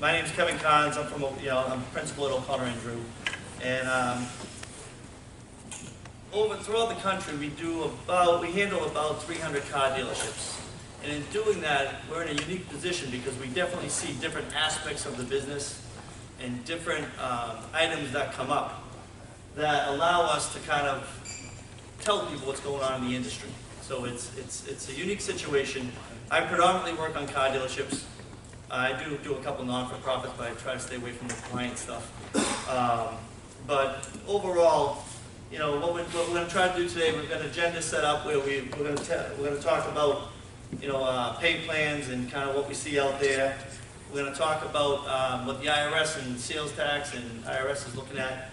My name is Kevin Carnes. I'm I'm principal at O'Connor and Drew, and throughout the country we handle about 300 car dealerships, and in doing that we're in a unique position because we definitely see different aspects of the business and different items that come up that allow us to kind of tell people what's going on in the industry. So it's a unique situation. I predominantly work on car dealerships. I do a couple non-for-profits, but I try to stay away from the client stuff. But overall, what we're going to try to do today, we've got an agenda set up where we're going to talk about pay plans and kind of what we see out there. We're going to talk about what the IRS and sales tax and IRS is looking at.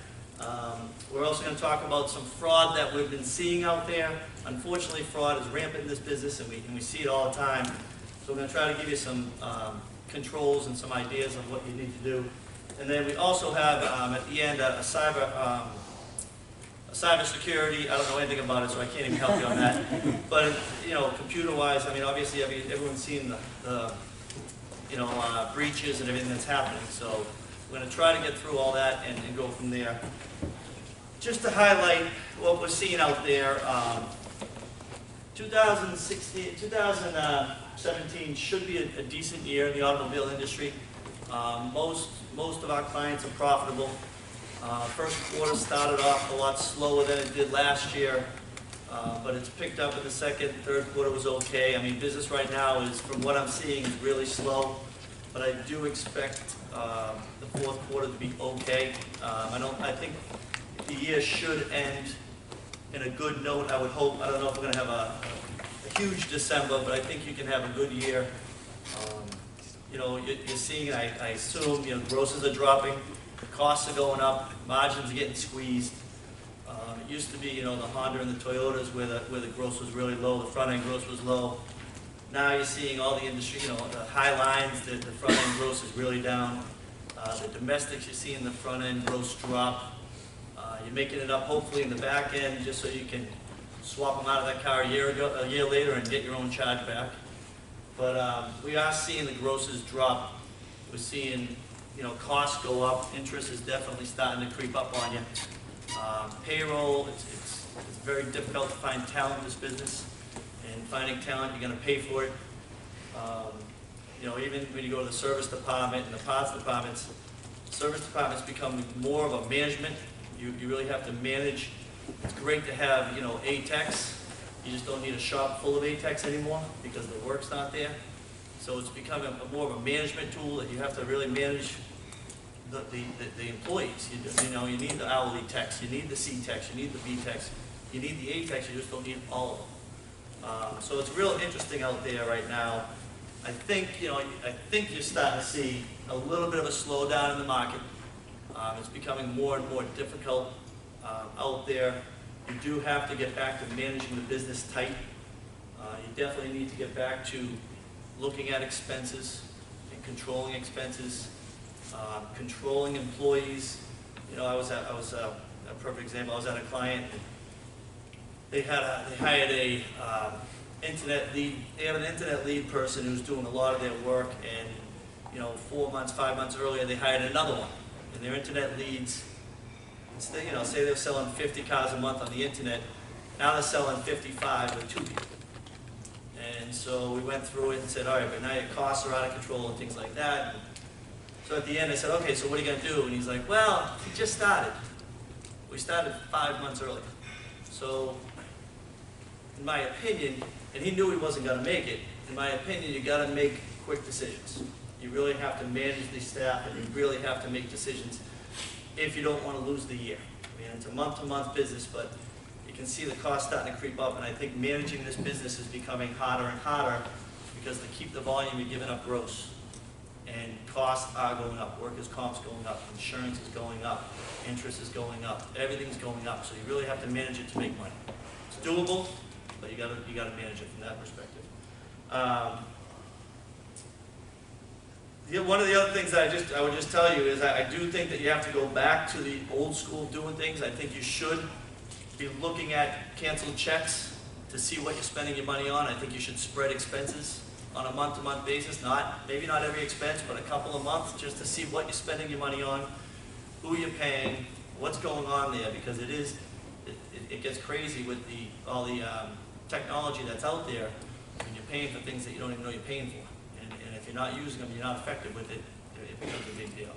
We're also going to talk about some fraud that we've been seeing out there. Unfortunately, fraud is rampant in this business, and we see it all the time. So we're going to try to give you some controls and some ideas of what you need to do. And then we also have at the end a cyber security. I don't know anything about it, so I can't even help you on that. But computer-wise, I mean, obviously everyone's seen the breaches and everything that's happening. So we're going to try to get through all that and go from there. Just to highlight what we're seeing out there, 2017 should be a decent year in the automobile industry. Most of our clients are profitable. First quarter started off a lot slower than it did last year, but it's picked up in the second. Third quarter was okay. I mean, business right now is, from what I'm seeing, is really slow, but I do expect the fourth quarter to be okay. I think the year should end in a good note, I would hope. I don't know if we're going to have a huge December, but I think you can have a good year. You're seeing, I assume, grosses are dropping, costs are going up, margins are getting squeezed. It used to be, the Honda and the Toyotas where the gross was really low, the front end gross was low. Now you're seeing all the industry, the high lines, the front end gross is really down. The domestics, you're seeing the front end gross drop. You're making it up hopefully in the back end just so you can swap them out of that car a year later and get your own charge back. But we are seeing the grosses drop. We're seeing costs go up. Interest is definitely starting to creep up on you. Payroll, it's very difficult to find talent in this business. And finding talent, you're going to pay for it. Even when you go to the service department and the parts departments, service departments become more of a management. You really have to manage. It's great to have, A-techs. You just don't need a shop full of A-techs anymore because the work's not there. So it's becoming more of a management tool that you have to really manage the employees. You need the hourly techs, you need the C-techs, you need the B-techs, you need the A-techs, you just don't need all of them. So it's real interesting out there right now. I think you're starting to see a little bit of a slowdown in the market. It's becoming more and more difficult out there. You do have to get back to managing the business tight. You definitely need to get back to looking at expenses and controlling expenses, controlling employees. I was a perfect example. I was at a client. They hired a internet lead. They have an internet lead person who's doing a lot of their work, and 4 months, 5 months earlier, they hired another one. And their internet leads, say they're selling 50 cars a month on the internet, now they're selling 55 with 2 people. And so we went through it and said, all right, but now your costs are out of control and things like that. So at the end I said, okay, so what are you going to do? And he's like, well, we just started. We started 5 months earlier. So in my opinion, and he knew he wasn't going to make it, in my opinion, you got to make quick decisions. You really have to manage the staff, and you really have to make decisions if you don't want to lose the year. I mean, it's a month-to-month business, but you can see the cost starting to creep up, and I think managing this business is becoming harder and harder because to keep the volume, you're giving up gross. And costs are going up. Workers' comp's going up. Insurance is going up. Interest is going up. Everything's going up. So you really have to manage it to make money. It's doable, but you got to manage it from that perspective. One of the other things I would just tell you is I do think that you have to go back to the old school of doing things. I think you should be looking at canceled checks to see what you're spending your money on. I think you should spread expenses. on a month-to-month basis, maybe not every expense, but a couple of months, just to see what you're spending your money on, who you're paying, what's going on there, because it gets crazy with all the technology that's out there, and you're paying for things that you don't even know you're paying for. And if you're not using them, you're not effective with it, it becomes a big deal.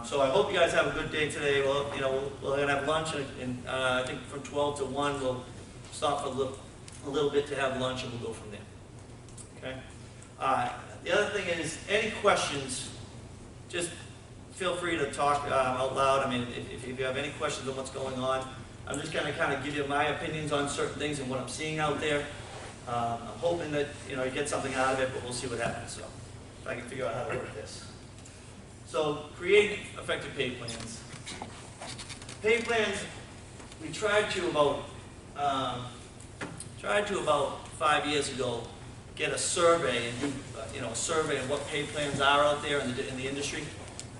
So I hope you guys have a good day today. Well, we're going to have lunch, and I think from 12 to 1, we'll stop for a little bit to have lunch, and we'll go from there. Okay? The other thing is, any questions, just feel free to talk out loud. I mean, if you have any questions on what's going on, I'm just going to kind of give you my opinions on certain things and what I'm seeing out there. I'm hoping that you get something out of it, but we'll see what happens. So, if I can figure out how to work this. So, create effective pay plans. Pay plans, we tried to about 5 years ago get a survey and do a survey of what pay plans are out there in the industry,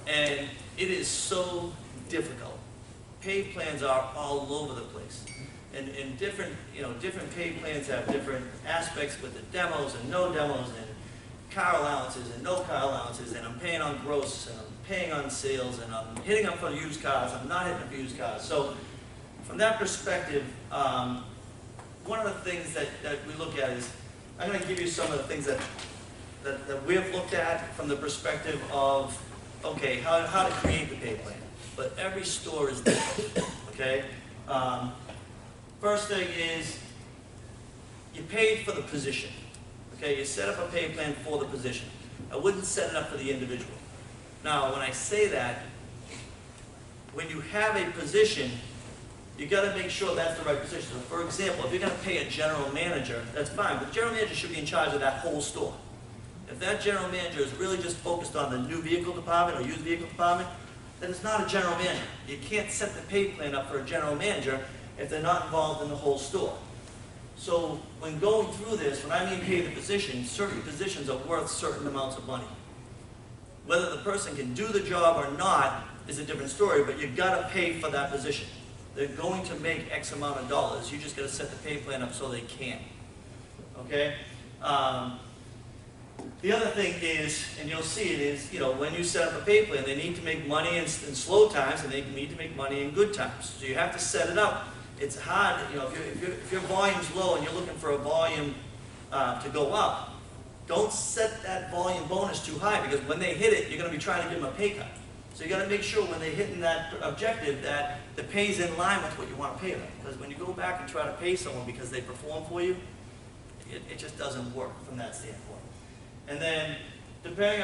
and it is so difficult. Pay plans are all over the place, and different pay plans have different aspects with the demos and no demos and car allowances and no car allowances, and I'm paying on gross and I'm paying on sales and I'm hitting up for used cars, I'm not hitting up for used cars. So from that perspective, one of the things that we look at is, I'm going to give you some of the things that we've looked at from the perspective of, okay, how to create the pay plan. But every store is different, okay? First thing is, you paid for the position, okay? You set up a pay plan for the position. I wouldn't set it up for the individual. Now, when I say that, when you have a position, you got to make sure that's the right position. So for example, if you're going to pay a general manager, that's fine, but the general manager should be in charge of that whole store. If that general manager is really just focused on the new vehicle department or used vehicle department, then it's not a general manager. You can't set the pay plan up for a general manager if they're not involved in the whole store. So when going through this, when I mean pay the position, certain positions are worth certain amounts of money. Whether the person can do the job or not is a different story, but you've got to pay for that position. They're going to make X amount of dollars. You just got to set the pay plan up so they can. Okay? The other thing is, and you'll see it is, when you set up a pay plan, they need to make money in slow times, and they need to make money in good times. So you have to set it up. It's hard, if your volume's low and you're looking for a volume to go up, don't set that volume bonus too high, because when they hit it, you're going to be trying to give them a pay cut. So you got to make sure when they're hitting that objective that the pay's in line with what you want to pay them. Because when you go back and try to pay someone because they perform for you, it just doesn't work from that standpoint. And then depending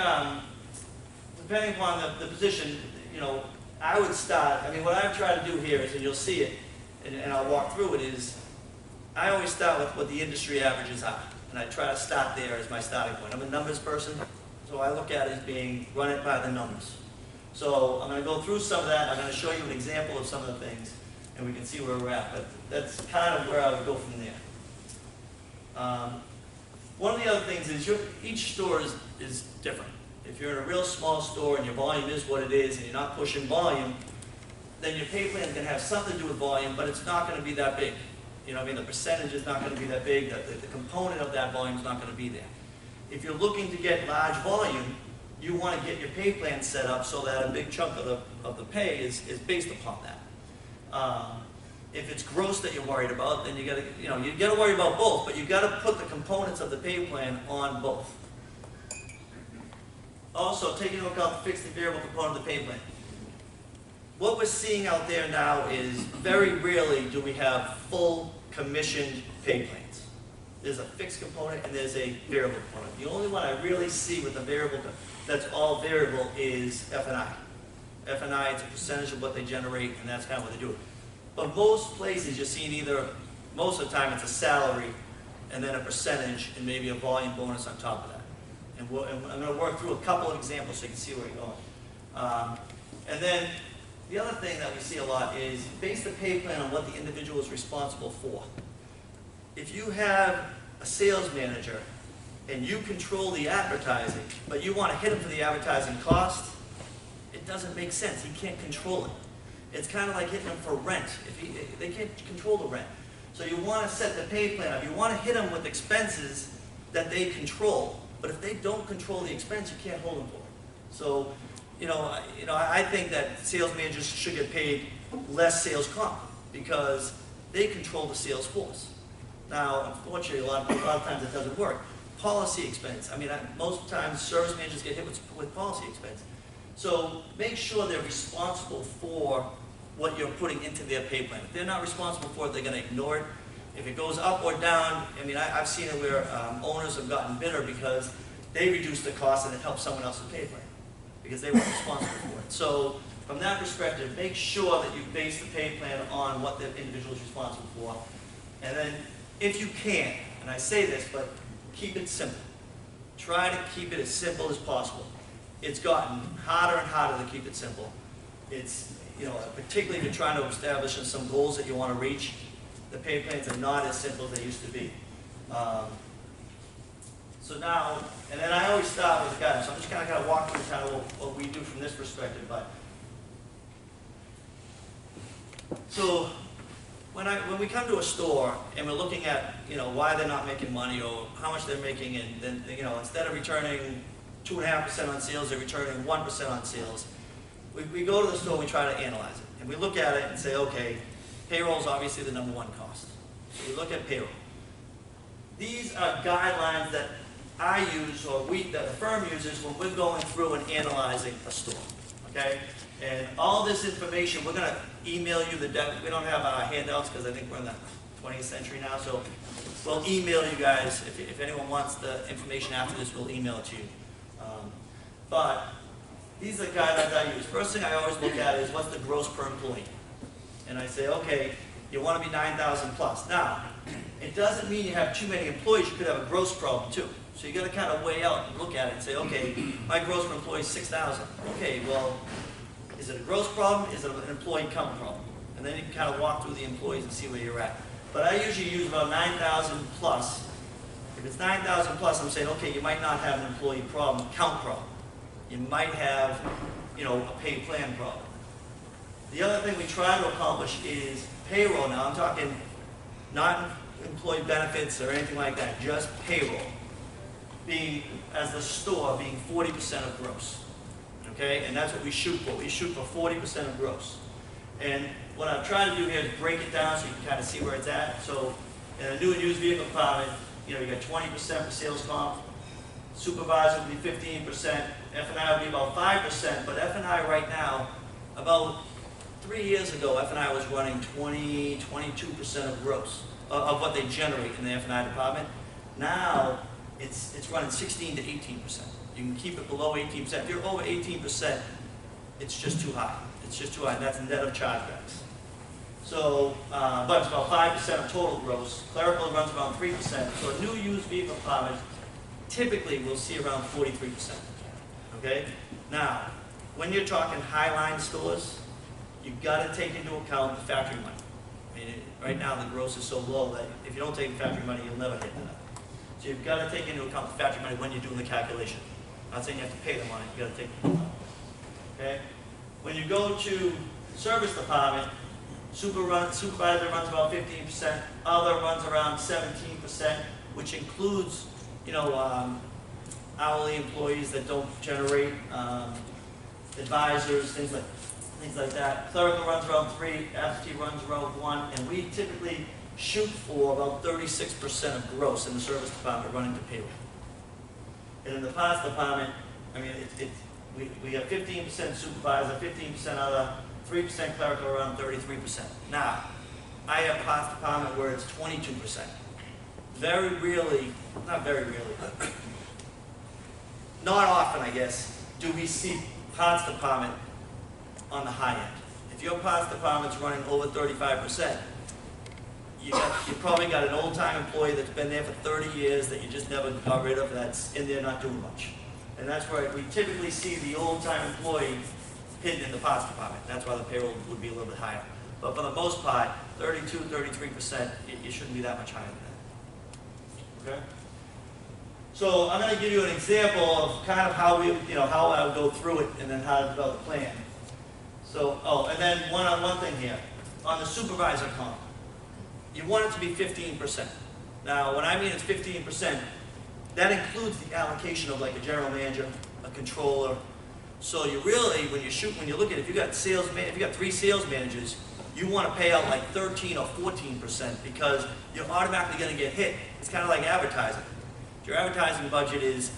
upon the position, I would start. I mean, what I've tried to do here is, and you'll see it, and I'll walk through it, is I always start with what the industry averages are, and I try to start there as my starting point. I'm a numbers person, so I look at it as being run it by the numbers. So I'm going to go through some of that. I'm going to show you an example of some of the things, and we can see where we're at. But that's kind of where I would go from there. One of the other things is each store is different. If you're in a real small store and your volume is what it is and you're not pushing volume, then your pay plan is going to have something to do with volume, but it's not going to be that big. The percentage is not going to be that big. The component of that volume is not going to be there. If you're looking to get large volume, you want to get your pay plan set up so that a big chunk of the pay is based upon that. If it's gross that you're worried about, then you got to worry about both, but you got to put the components of the pay plan on both. Also, take into account the fixed and variable component of the pay plan. What we're seeing out there now is very rarely do we have full commissioned pay plans. There's a fixed component and there's a variable component. The only one I really see with a variable that's all variable is F&I. F&I, it's a percentage of what they generate, and that's kind of what they do. But most places you're seeing either, most of the time it's a salary and then a percentage and maybe a volume bonus on top of that. And I'm going to work through a couple of examples so you can see where you're going. And then the other thing that we see a lot is base the pay plan on what the individual is responsible for. If you have a sales manager and you control the advertising, but you want to hit him for the advertising cost, it doesn't make sense. He can't control it. It's kind of like hitting them for rent. They can't control the rent. So you want to set the pay plan up. You want to hit them with expenses that they control. But if they don't control the expense, you can't hold them for it. So, I think that sales managers should get paid less sales comp because they control the sales force. Now, unfortunately, a lot of times it doesn't work. Policy expense. I mean, most times service managers get hit with policy expense. So make sure they're responsible for what you're putting into their pay plan. If they're not responsible for it, they're going to ignore it. If it goes up or down, I mean, I've seen it where owners have gotten bitter because they reduced the cost and it helped someone else's pay plan because they weren't responsible for it. So from that perspective, make sure that you base the pay plan on what the individual is responsible for. And then if you can, and I say this, but keep it simple. Try to keep it as simple as possible. It's gotten harder and harder to keep it simple. It's, particularly if you're trying to establish some goals that you want to reach, the pay plans are not as simple as they used to be. So now, and then I always start with the guidance. So I'm just kind of walk through kind of what we do from this perspective. But so when we come to a store and we're looking at why they're not making money or how much they're making, and then instead of returning 2.5% on sales, they're returning 1% on sales. We go to the store, we try to analyze it, and we look at it and say, okay, payroll is obviously the #1 cost. So we look at payroll. These are guidelines that I use, or that the firm uses when we're going through and analyzing a store. Okay, and all this information, we're going to email you the deck. We don't have our handouts because I think we're in the 20th century now, so we'll email you guys. If anyone wants the information after this, we'll email it to you. But these are the guidelines I use. First thing I always look at is what's the gross per employee. And I say, okay, you want to be 9,000 plus. Now, it doesn't mean you have too many employees. You could have a gross problem too. So you got to kind of weigh out and look at it and say, okay, my gross per employee is 6,000. Okay, well, is it a gross problem? Is it an employee count problem? And then you can kind of walk through the employees and see where you're at. But I usually use about 9,000 plus. If it's 9,000 plus, I'm saying, okay, you might not have an employee problem, count problem. You might have, a pay plan problem. The other thing we try to accomplish is payroll. Now, I'm talking not employee benefits or anything like that, just payroll. Being, as the store, being 40% of gross. Okay, and that's what we shoot for. We shoot for 40% of gross. And what I'm trying to do here is break it down so you can kind of see where it's at. So in a new and used vehicle department, you got 20% for sales comp. Supervisor would be 15%. F&I would be about 5%. But F&I right now, about 3 years ago, F&I was running 22% of gross, of what they generate in the F&I department. Now, it's running 16 to 18%. You can keep it below 18%. If you're over 18%, it's just too high. It's just too high, and that's net of chargebacks. So, but it's about 5% of total gross. Clerical runs around 3%. So a new used vehicle department typically will see around 43%. Okay? Now, when you're talking high-line stores, you've got to take into account the factory money. I mean, right now the gross is so low that if you don't take the factory money, you'll never hit that. So you've got to take into account the factory money when you're doing the calculation. I'm not saying you have to pay the money, you've got to take it into account. Okay? When you go to service department, supervisor runs about 15%, other runs around 17%, which includes, hourly employees that don't generate, advisors, things like that. Clerical runs around 3, absentee runs around 1, and we typically shoot for about 36% of gross in the service department running to payroll. And in the parts department, I mean, we have 15% supervisor, 15% other, 3% clerical, around 33%. Now, I have parts department where it's 22%. Very rarely, not very rarely, but not often, I guess, do we see parts department on the high end. If your parts department's running over 35%, you probably got an old-time employee that's been there for 30 years that you just never got rid of, that's in there not doing much. And that's where we typically see the old-time employee hidden in the parts department. That's why the payroll would be a little bit higher. But for the most part, 32, 33%, it shouldn't be that much higher than that. Okay? So I'm going to give you an example of kind of how how I would go through it and then how to develop a plan. So, and then one thing here. On the supervisor comp, you want it to be 15%. Now, when I mean it's 15%, that includes the allocation of like a general manager, a controller. So you really, when you look at it, if you got three sales managers, you want to pay out like 13 or 14% because you're automatically going to get hit. It's kind of like advertising. If your advertising budget is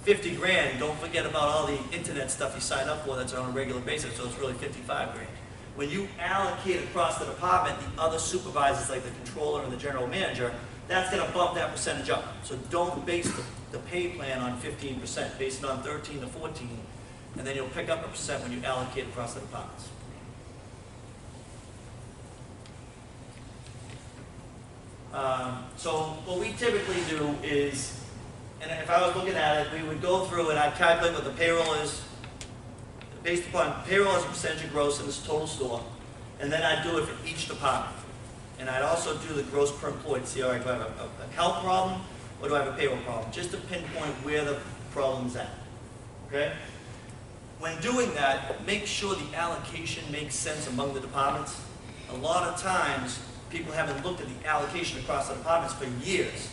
50 grand, don't forget about all the internet stuff you sign up for that's on a regular basis, so it's really 55 grand. When you allocate across the department, the other supervisors like the controller and the general manager, that's going to bump that percentage up. So don't base the pay plan on 15%, base it on 13 to 14, and then you'll pick up a percent when you allocate across the departments. So what we typically do is, and if I was looking at it, we would go through and I'd calculate what the payroll is, based upon payroll as a percentage of gross in this total store, and then I'd do it for each department. And I'd also do the gross per employee to see, all right, do I have a health problem or do I have a payroll problem? Just to pinpoint where the problem's at, okay? When doing that, make sure the allocation makes sense among the departments. A lot of times, people haven't looked at the allocation across the departments for years.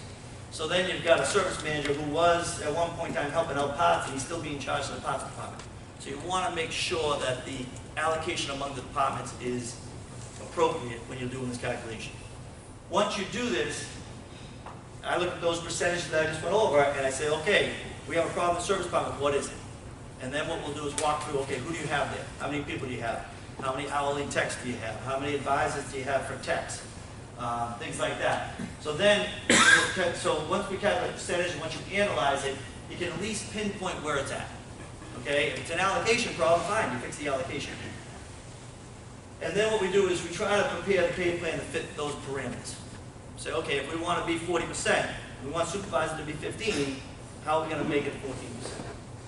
So then you've got a service manager who was at one point in time helping out parts and he's still being charged to the parts department. So you want to make sure that the allocation among the departments is appropriate when you're doing this calculation. Once you do this, I look at those percentages that I just went over and I say, okay, we have a problem in the service department, what is it? And then what we'll do is walk through, okay, who do you have there? How many people do you have? How many hourly techs do you have? How many advisors do you have for techs? Things like that. So then, once we calculate the percentage and once you analyze it, you can at least pinpoint where it's at. Okay? If it's an allocation problem, fine, you fix the allocation. And then what we do is we try to prepare the pay plan to fit those parameters. Say, okay, if we want to be 40%, we want supervisor to be 15, how are we going to make it 14%?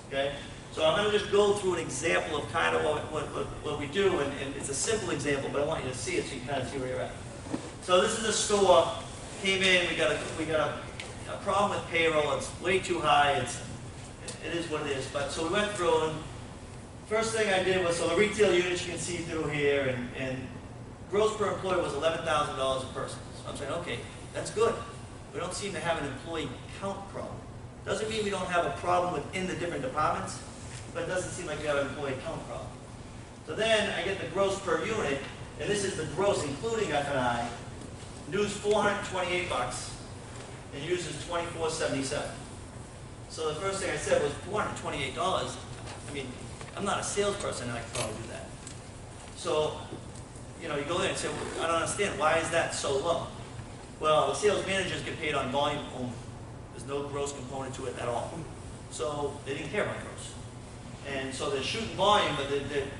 Okay? So I'm going to just go through an example of kind of what we do, and it's a simple example, but I want you to see it so you can kind of see where you're at. So this is a store, came in, we got a problem with payroll, it's way too high, it is what it is. But so we went through, and first thing I did was, so the retail units you can see through here, and gross per employee was $11,000 a person. So I'm saying, okay, that's good. We don't seem to have an employee count problem. Doesn't mean we don't have a problem within the different departments, but it doesn't seem like we have an employee count problem. So then I get the gross per unit, and this is the gross including F&I. New's $428, and uses $24.77. So the first thing I said was $428. I mean, I'm not a salesperson, and I can probably do that. So, you go there and say, well, I don't understand, why is that so low? Well, the sales managers get paid on volume only. There's no gross component to it at all. So they didn't care about gross. And so they're shooting volume, but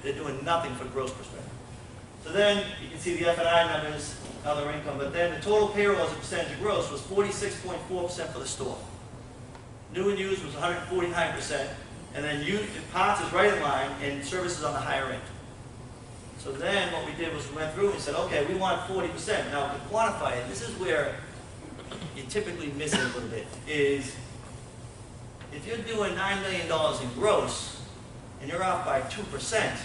they're doing nothing for gross perspective. So then you can see the F&I numbers, other income, but then the total payroll as a percentage of gross was 46.4% for the store. New and used was 149%, and then parts is right in line, and services on the higher end. So then what we did was we went through and said, okay, we want 40%. Now to quantify it, this is where you typically miss it a little bit, is if you're doing $9 million in gross, and you're off by 2%,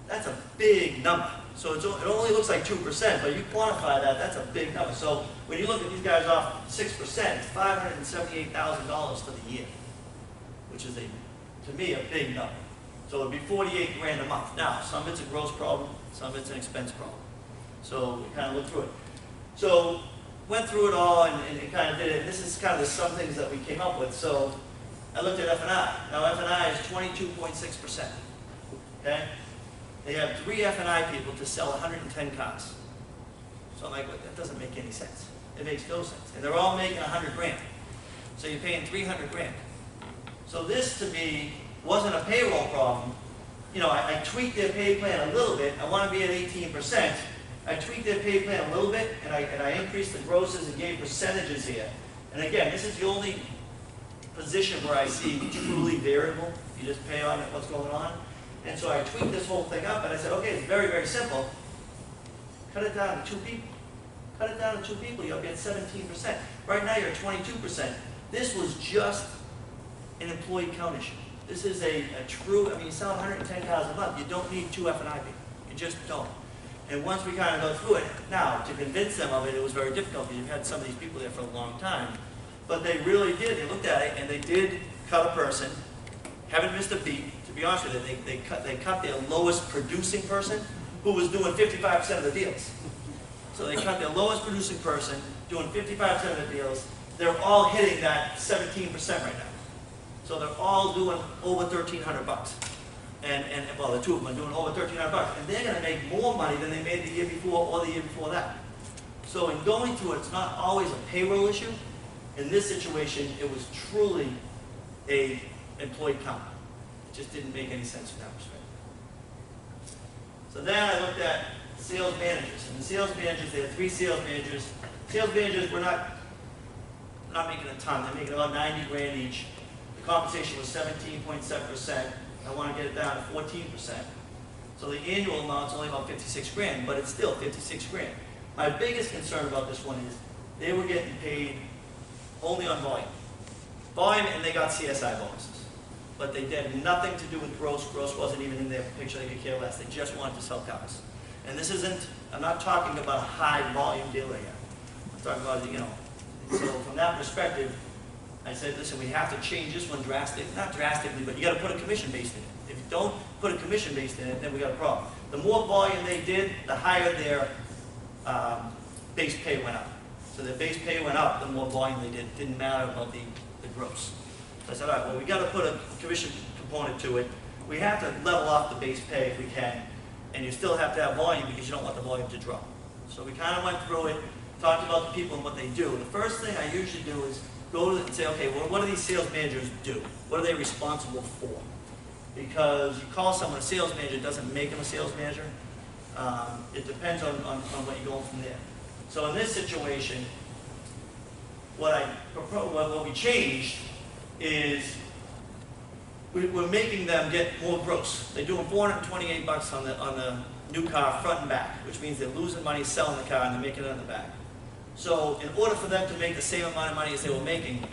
that's a big number. So it only looks like 2%, but you quantify that, that's a big number. So when you look at these guys off 6%, it's $578,000 for the year, which is, to me, a big number. So it'd be 48 grand a month. Now, some of it's a gross problem, some of it's an expense problem. So we kind of looked through it. So went through it all and kind of did it. This is kind of some things that we came up with. So I looked at F&I. Now F&I is 22.6%. Okay? They have 3 F&I people to sell 110 cars. So I'm like, well, that doesn't make any sense. It makes no sense. And they're all making 100 grand. So you're paying 300 grand. So this, to me, wasn't a payroll problem. I tweaked their pay plan a little bit. I want to be at 18%. I tweaked their pay plan a little bit, and I increased the grosses and gave percentages here. And again, this is the only position where I see truly variable. You just pay on what's going on. And so I tweaked this whole thing up, and I said, okay, it's very, very simple. Cut it down to 2 people. Cut it down to 2 people, you'll get 17%. Right now, you're at 22%. This was just an employee count issue. This is a true, you sell 110 cars a month. You don't need 2 F&I people. You just don't. And once we kind of go through it, now, to convince them of it, it was very difficult because you've had some of these people there for a long time. But they really did. They looked at it and they did cut a person, haven't missed a beat. To be honest with you, they cut their lowest producing person who was doing 55% of the deals. So they cut their lowest producing person doing 55% of the deals. They're all hitting that 17% right now. So they're all doing over $1,300. And well, the two of them are doing over $1,300. And they're going to make more money than they made the year before or the year before that. So in going through it, it's not always a payroll issue. In this situation, it was truly a employee count. It just didn't make any sense from that perspective. So then I looked at sales managers. And the sales managers, they had 3 sales managers. Sales managers were not making a ton. They're making about 90 grand each. The compensation was 17.7%. I want to get it down to 14%. So the annual amount's only about 56 grand, but it's still 56 grand. My biggest concern about this one is they were getting paid only on volume. Volume, and they got CSI bonuses. But they did nothing to do with gross. Gross wasn't even in their picture. They could care less. They just wanted to sell cars. And this isn't, I'm not talking about a high volume dealer here. I'm talking about, so from that perspective, I said, listen, we have to change this one not drastically, but you got to put a commission based in it. If you don't put a commission based in it, then we got a problem. The more volume they did, the higher their base pay went up. So their base pay went up, the more volume they did. It didn't matter about the gross. So I said, all right, well, we got to put a commission component to it. We have to level off the base pay if we can, and you still have to have volume because you don't want the volume to drop. So we kind of went through it, talked about the people and what they do. The first thing I usually do is go to it and say, okay, well, what do these sales managers do? What are they responsible for? Because you call someone a sales manager doesn't make them a sales manager. It depends on what you're going from there. So in this situation, what we changed is we're making them get more gross. They're doing $428 on the new car front and back, which means they're losing money selling the car and they're making it on the back. So in order for them to make the same amount of money as they were making,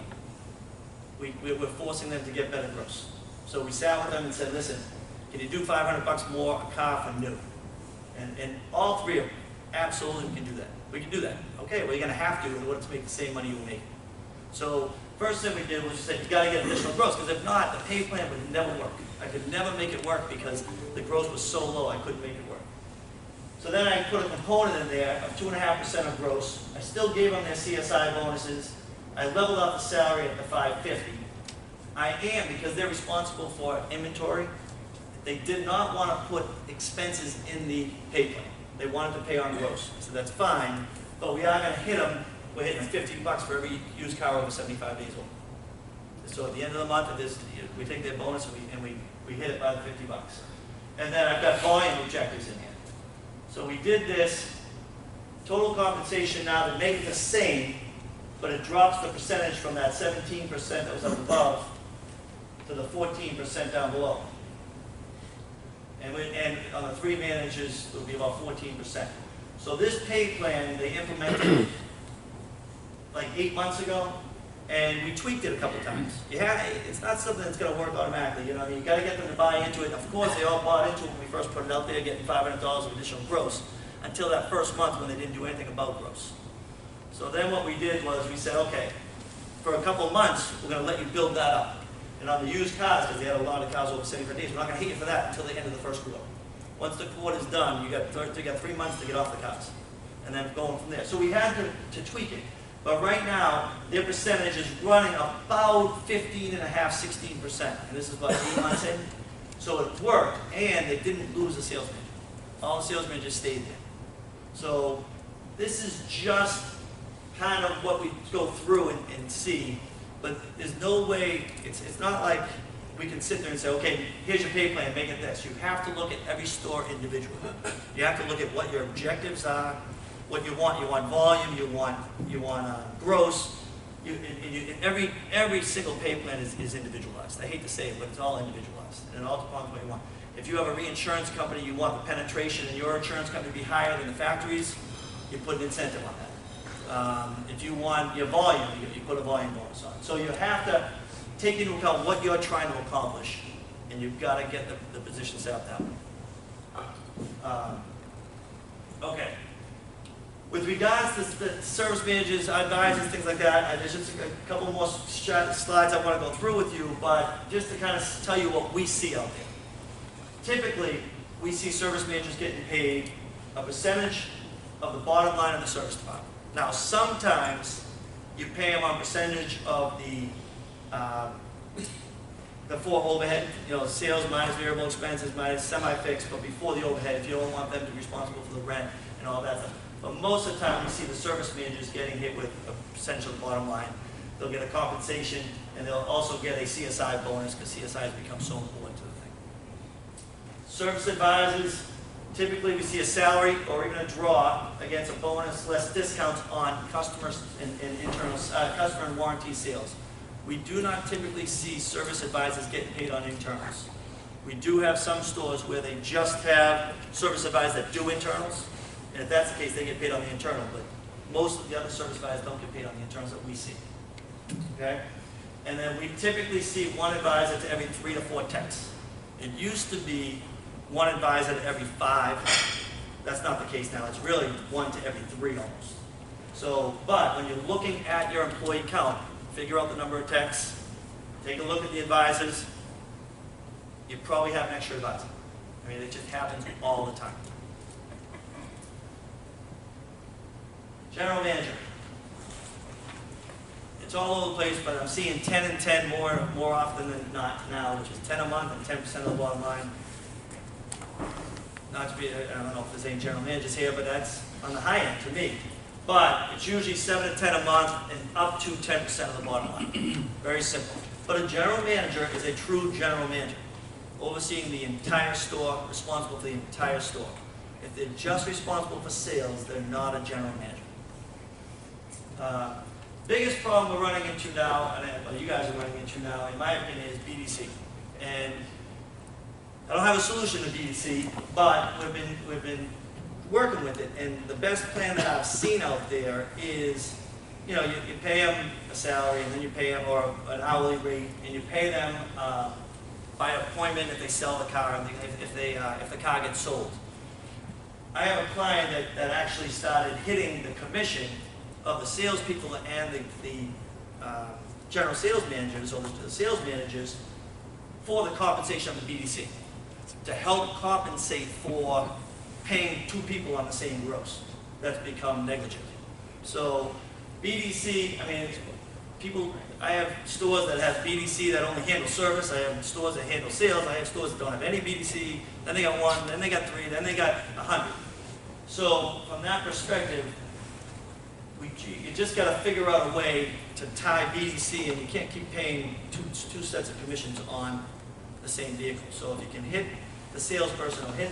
we're forcing them to get better gross. So we sat with them and said, listen, can you do $500 more a car for new? And all 3 of them, absolutely we can do that. We can do that. Okay, well, you're going to have to in order to make the same money you were making. So first thing we did was we said, you got to get additional gross, because if not, the pay plan would never work. I could never make it work because the gross was so low I couldn't make it work. So then I put a component in there of 2.5% of gross. I still gave them their CSI bonuses. I leveled out the salary at the $550. I am, because they're responsible for inventory, they did not want to put expenses in the pay plan. They wanted to pay on gross. So that's fine, but we are going to hit them. We're hitting $50 for every used car over 75 days old. So at the end of the month, we take their bonus and we hit it by the $50. And then I've got volume objectives in here. So we did this, total compensation now to make it the same, but it drops the percentage from that 17% that was up above to the 14% down below. And on the 3 managers, it will be about 14%. So this pay plan, they implemented like 8 months ago, and we tweaked it a couple times. It's not something that's going to work automatically. You got to get them to buy into it. Of course, they all bought into it when we first put it out there, getting $500 of additional gross, until that first month when they didn't do anything about gross. So then what we did was we said, okay, for a couple months, we're going to let you build that up. And on the used cars, because they had a lot of cars over 75 days, we're not going to hit you for that until the end of the first quarter. Once the quarter's done, you got 3 months to get off the cars. And then going from there. So we had to tweak it. But right now, their percentage is running about 15.5%, 16%. And this is about 8 months in. So it worked, and they didn't lose a sales manager. All the sales managers stayed there. So this is just kind of what we go through and see. But there's no way, it's not like we can sit there and say, okay, here's your pay plan, make it this. You have to look at every store individually. You have to look at what your objectives are, what you want. You want volume, you want gross. Every single pay plan is individualized. I hate to say it, but it's all individualized. And it all depends on what you want. If you have a reinsurance company, you want the penetration in your insurance company to be higher than the factories, you put an incentive on that. If you want your volume, you put a volume bonus on. So you have to take into account what you're trying to accomplish, and you've got to get the position set up that way. Okay. With regards to the service managers, advisors, things like that, there's just a couple more slides I want to go through with you, but just to kind of tell you what we see out there. Typically, we see service managers getting paid a percentage of the bottom line of the service department. Now, sometimes you pay them on percentage of the four overhead, sales minus variable expenses minus semi-fixed, but before the overhead, if you don't want them to be responsible for the rent and all that stuff. But most of the time, we see the service managers getting hit with a percentage of the bottom line. They'll get a compensation, and they'll also get a CSI bonus, because CSI has become so important to the thing. Service advisors, typically we see a salary or even a draw against a bonus, less discounts on customers and internal customer and warranty sales. We do not typically see service advisors getting paid on internals. We do have some stores where they just have service advisors that do internals, and if that's the case, they get paid on the internal, but most of the other service advisors don't get paid on the internals that we see. Okay? And then we typically see one advisor to every 3 to 4 techs. It used to be one advisor to every 5. That's not the case now. It's really 1 to every 3 almost. So, but when you're looking at your employee count, figure out the number of techs, take a look at the advisors, you probably have an extra advisor. I mean, it just happens all the time. General manager. It's all over the place, but I'm seeing 10 and 10 more often than not now, which is 10 a month and 10% of the bottom line. Not to be, I don't know if there's any general managers here, but that's on the high end to me. But it's usually 7 to 10 a month and up to 10% of the bottom line. Very simple. But a general manager is a true general manager, overseeing the entire store, responsible for the entire store. If they're just responsible for sales, they're not a general manager. Biggest problem we're running into now, and you guys are running into now, in my opinion, is BDC. And I don't have a solution to BDC, but we've been working with it. And the best plan that I've seen out there is, you pay them a salary, and then you pay them, or an hourly rate, and you pay them by appointment if they sell the car, and if the car gets sold. I have a client that actually started hitting the commission of the salespeople and the general sales managers, or the sales managers, for the compensation of the BDC, to help compensate for paying 2 people on the same gross. That's become negligent. So BDC, I mean, I have stores that have BDC that only handle service. I have stores that handle sales. I have stores that don't have any BDC. Then they got 1, then they got 3, then they got 100. So from that perspective, you just got to figure out a way to tie BDC, and you can't keep paying two sets of commissions on the same vehicle. So if you can hit the salesperson or hit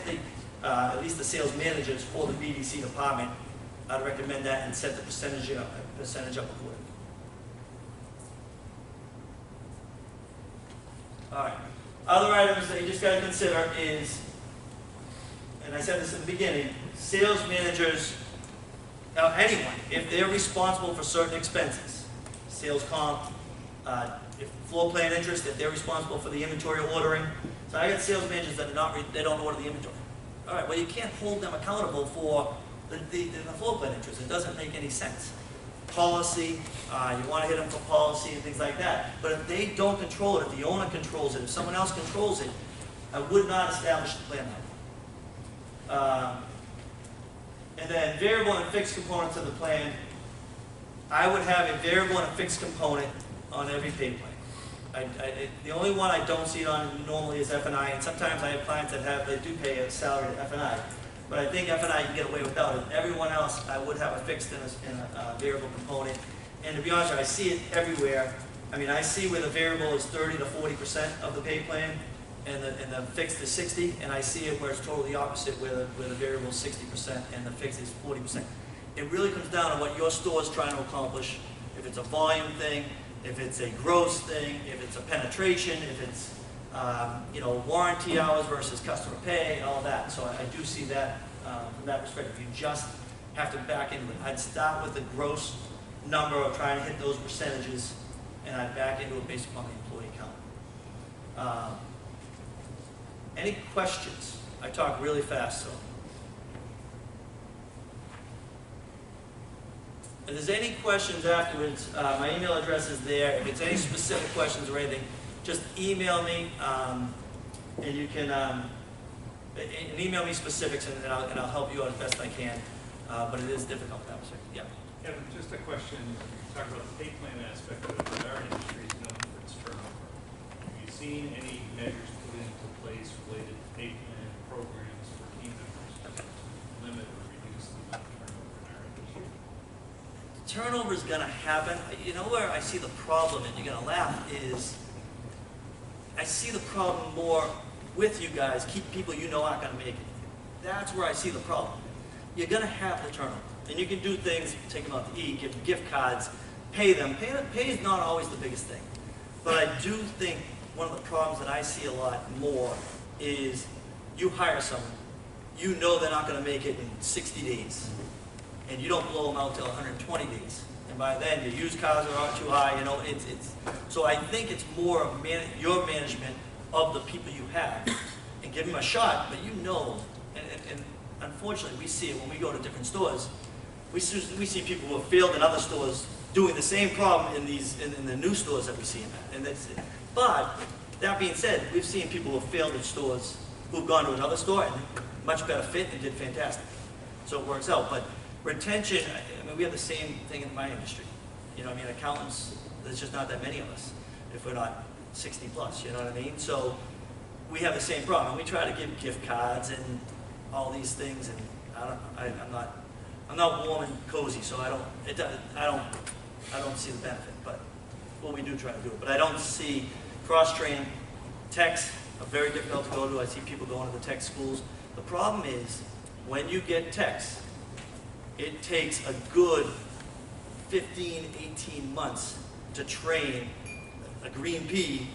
at least the sales managers for the BDC department, I'd recommend that and set the percentage up accordingly. All right. Other items that you just got to consider is, and I said this at the beginning, sales managers, anyone, if they're responsible for certain expenses, sales comp, if floor plan interest, if they're responsible for the inventory ordering. So I got sales managers that they don't order the inventory. All right, well, you can't hold them accountable for the floor plan interest. It doesn't make any sense. Policy, you want to hit them for policy and things like that. But if they don't control it, if the owner controls it, if someone else controls it, I would not establish the plan that way. And then variable and fixed components of the plan, I would have a variable and a fixed component on every pay plan. The only one I don't see it on normally is F&I, and sometimes I have clients that they do pay a salary to F&I. But I think F&I can get away without it. Everyone else, I would have a fixed and a variable component. And to be honest, I see it everywhere. I mean, I see where the variable is 30 to 40% of the pay plan, and the fixed is 60, and I see it where it's totally opposite, where the variable is 60% and the fixed is 40%. It really comes down to what your store is trying to accomplish. If it's a volume thing, if it's a gross thing, if it's a penetration, if it's warranty hours versus customer pay, and all that. So I do see that from that perspective. You just have to back into it. I'd start with the gross number of trying to hit those percentages, and I'd back into it based upon the employee count. Any questions? I talk really fast, so. If there's any questions afterwards, my email address is there. If it's any specific questions or anything, just email me, and you can and email me specifics, and I'll help you out as best I can. But it is difficult that way. Yeah. Kevin, just a question. You talk about the pay plan aspect of it, but our industry is known for its turnover. Have you seen any measures put into place related to pay plan programs for team members to limit or reduce the amount of turnover in our industry? Turnover is going to happen. You know where I see the problem, and you're going to laugh, is I see the problem more with you guys, keep people you know aren't going to make it. That's where I see the problem. You're going to have the turnover. And you can do things, take them out to eat, give them gift cards, pay them. Pay is not always the biggest thing. But I do think one of the problems that I see a lot more is you hire someone, you know they're not going to make it in 60 days. And you don't blow them out till 120 days. And by then, your used cars are too high, you know, so I think it's more of your management of the people you have, and give them a shot, but you know, and unfortunately, we see it when we go to different stores. We see people who have failed in other stores doing the same problem in the new stores that we see them at. But that being said, we've seen people who have failed in stores who've gone to another store and much better fit and did fantastic. So it works out. But retention, I mean, we have the same thing in my industry. You know, I mean, accountants, there's just not that many of us if we're not 60 plus, you know what I mean? So we have the same problem. And we try to give gift cards and all these things, and I'm not warm and cozy, so I don't see the benefit. But well, we do try to do it. But I don't see cross training. Techs are very difficult to go to. I see people going to the tech schools. The problem is when you get techs, it takes a good 15, 18 months to train a green pea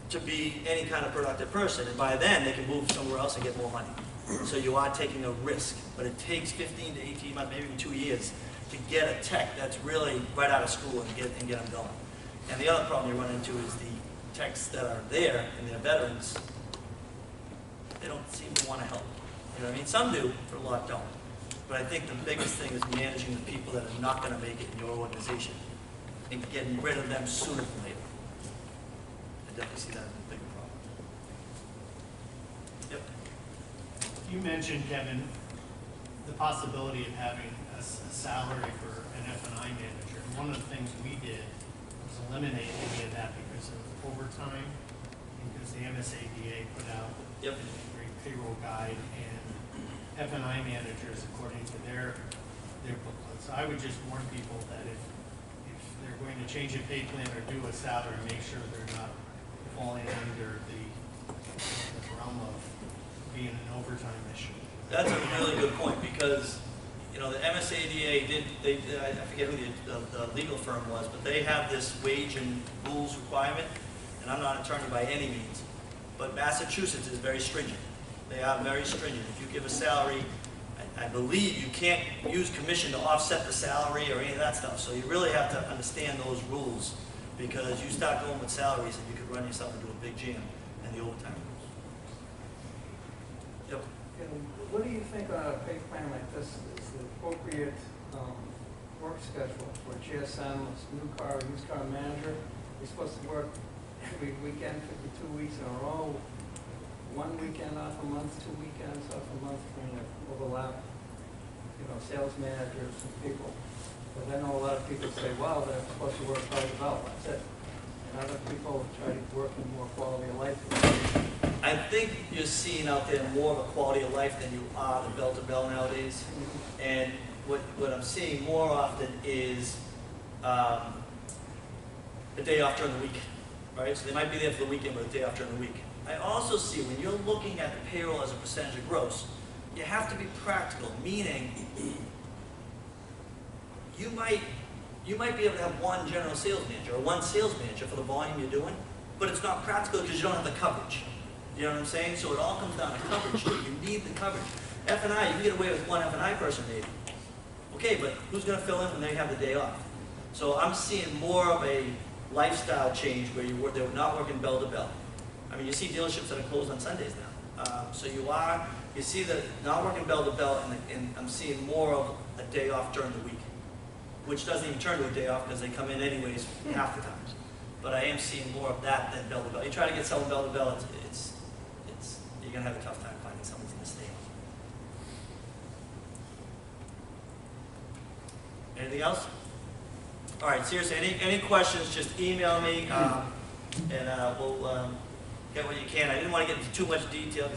to be any kind of productive person. And by then, they can move somewhere else and get more money. So you are taking a risk. But it takes 15 to 18 months, maybe even 2 years, to get a tech that's really right out of school and get them going. And the other problem you run into is the techs that are there and they're veterans, they don't seem to want to help. You know what I mean? Some do, but a lot don't. But I think the biggest thing is managing the people that are not going to make it in your organization and getting rid of them sooner than later. I definitely see that as a bigger problem. Yep. You mentioned, Kevin, the possibility of having a salary for an F&I manager. And one of the things we did was eliminate any of that because of overtime, because the MSADA put out a great payroll guide, and F&I managers, according to their booklets. I would just warn people that if they're going to change a pay plan or do a salary, make sure they're not falling under the realm of being an overtime issue. That's a really good point, because you know the MSADA I forget who the legal firm was, but they have this wage and rules requirement, and I'm not an attorney by any means, but Massachusetts is very stringent. They are very stringent. If you give a salary, I believe you can't use commission to offset the salary or any of that stuff. So you really have to understand those rules, because you start going with salaries and you could run yourself into a big jam in the overtime rules. Yep. And what do you think on a pay plan like this is the appropriate work schedule for GSM, new car, used car manager? You're supposed to work every weekend, 52 weeks in a row, 1 weekend off a month, 2 weekends off a month, trying to overlap, you know, sales managers and people. But I know a lot of people say, well, they're supposed to work by the belt, that's it. And other people try to work in more quality of life. I think you're seeing out there more of a quality of life than you are the bell to bell nowadays. And what I'm seeing more often is a day off during the week, right? So they might be there for the weekend, but a day off during the week. I also see when you're looking at the payroll as a percentage of gross, you have to be practical, meaning you might be able to have one general sales manager or one sales manager for the volume you're doing, but it's not practical because you don't have the coverage. You know what I'm saying? So it all comes down to coverage. You need the coverage. F&I, you can get away with one F&I person maybe. Okay, but who's going to fill in when they have the day off? So I'm seeing more of a lifestyle change where they're not working bell to bell. I mean, you see dealerships that are closed on Sundays now. So you see the not working bell to bell, and I'm seeing more of a day off during the week. which doesn't even turn to a day off because they come in anyways half the time. But I am seeing more of that than bell to bell. You try to get someone bell to bell, you're gonna have a tough time finding someone who's gonna stay on. Anything else? All right, seriously, any questions, just email me, and we'll get what you can. I didn't want to get into too much detail.